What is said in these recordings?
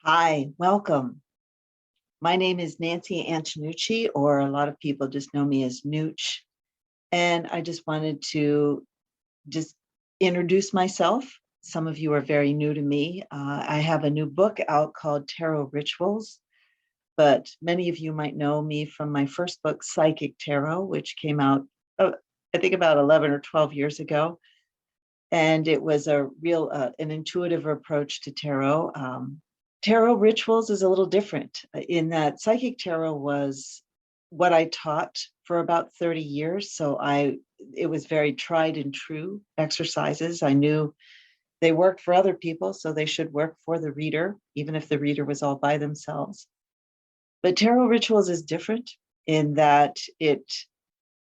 Hi, welcome. My name is Nancy Antonucci, or a lot of people just know me as Nooch. And I just wanted to just introduce myself. Some of you are very new to me. I have a new book out called Tarot Rituals, but many of you might know me from my first book, Psychic Tarot, which came out, I think about 11 or 12 years ago. And it was a real, an intuitive approach to tarot. Tarot Rituals is a little different in that Psychic Tarot was what I taught for about 30 years. So it was very tried and true exercises. I knew they worked for other people, so they should work for the reader, even if the reader was all by themselves. But Tarot Rituals is different in that it,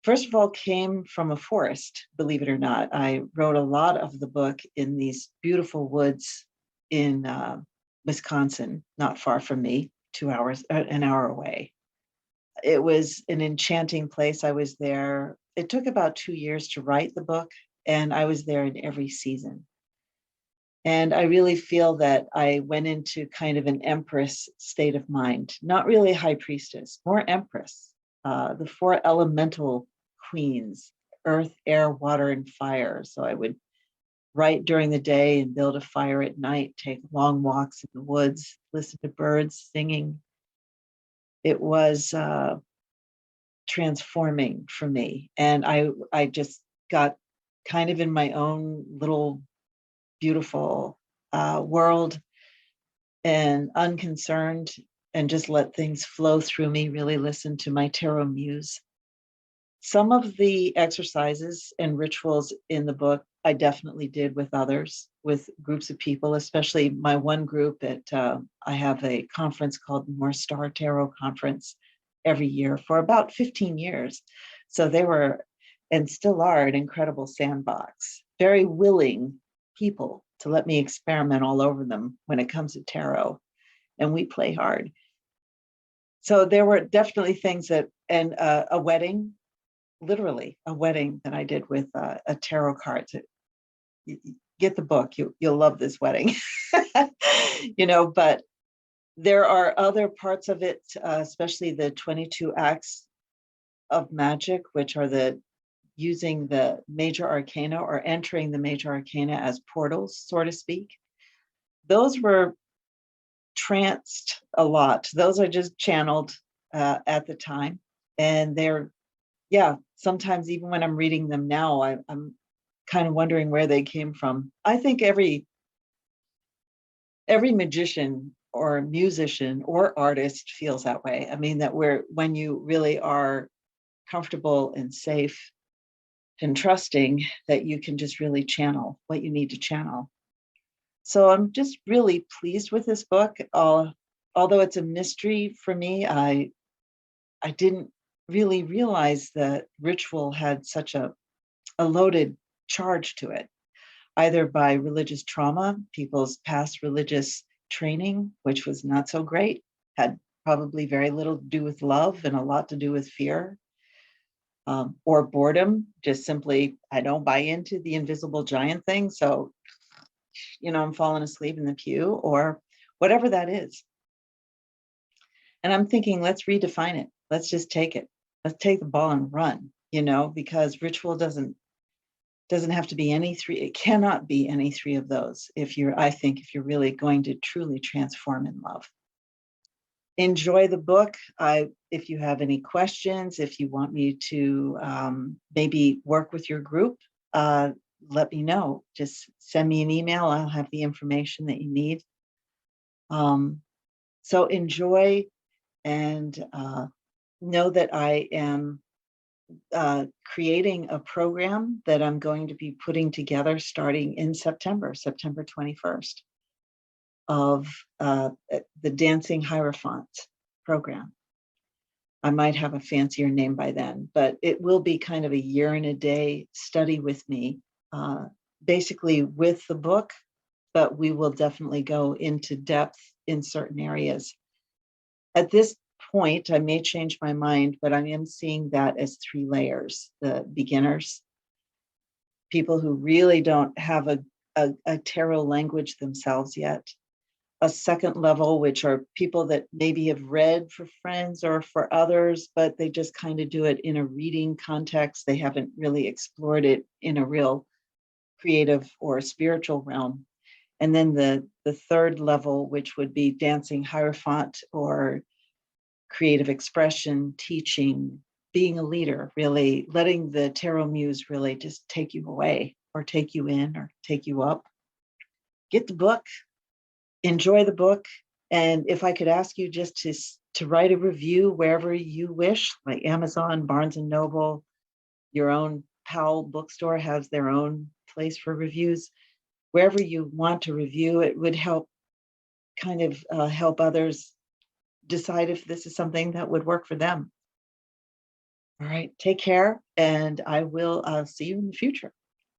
first of all, came from a forest, believe it or not. I wrote a lot of the book in these beautiful woods in Wisconsin, not far from me, 2 hours, an hour away. It was an enchanting place. I was there. It took about 2 years to write the book, and I was there in every season. And I really feel that I went into kind of an empress state of mind, not really high priestess, more empress, the four elemental queens, earth, air, water, and fire. So I would write during the day and build a fire at night, take long walks in the woods, listen to birds singing. It was transforming for me. And I just got kind of in my own little beautiful world and unconcerned and just let things flow through me, really listen to my Tarot Muse. Some of the exercises and rituals in the book, I definitely did with others, with groups of people, especially my one group I have a conference called North Star Tarot Conference every year for about 15 years. So they were, and still are, an incredible sandbox, very willing people to let me experiment all over them when it comes to tarot. And we play hard. So there were definitely things that, and a wedding, literally a wedding that I did with a tarot card. Get the book, you'll love this wedding. But there are other parts of it, especially the 22 acts of magic, which are the using the major arcana or entering the major arcana as portals, so to speak. Those were tranced a lot. Those are just channeled at the time. And they're, yeah, sometimes even when I'm reading them now, I'm kind of wondering where they came from. I think every magician or musician or artist feels that way. I mean, that when you really are comfortable and safe and trusting, that you can just really channel what you need to channel. So I'm just really pleased with this book. Although it's a mystery for me, I didn't really realize that ritual had such a loaded charge to it, either by religious trauma, people's past religious training, which was not so great, had probably very little to do with love and a lot to do with fear, or boredom, just simply, I don't buy into the invisible giant thing. So, I'm falling asleep in the pew or whatever that is. And I'm thinking, let's redefine it. Let's just take it. Let's take the ball and run, because ritual doesn't have to be any three. It cannot be any three of those if you're really going to truly transform in love. Enjoy the book. If you have any questions, if you want me to maybe work with your group, let me know. Just send me an email. I'll have the information that you need. So enjoy and know that I am creating a program that I'm going to be putting together starting in September 21st, of the Dancing Hierophant program. I might have a fancier name by then, but it will be kind of a year and a day study with me, basically with the book, but we will definitely go into depth in certain areas. At this point, I may change my mind, but I am seeing that as 3 layers: the beginners, people who really don't have a tarot language themselves yet, a second level, which are people that maybe have read for friends or for others, but they just kind of do it in a reading context. They haven't really explored it in a real creative or spiritual realm. And then the third level, which would be dancing hierophant or creative expression, teaching, being a leader, really letting the Tarot Muse really just take you away or take you in or take you up. Get the book, enjoy the book. And if I could ask you just to write a review wherever you wish, like Amazon, Barnes and Noble, your own Powell bookstore has their own place for reviews. Wherever you want to review, it would help kind of help others decide if this is something that would work for them. All right, take care, and I will see you in the future.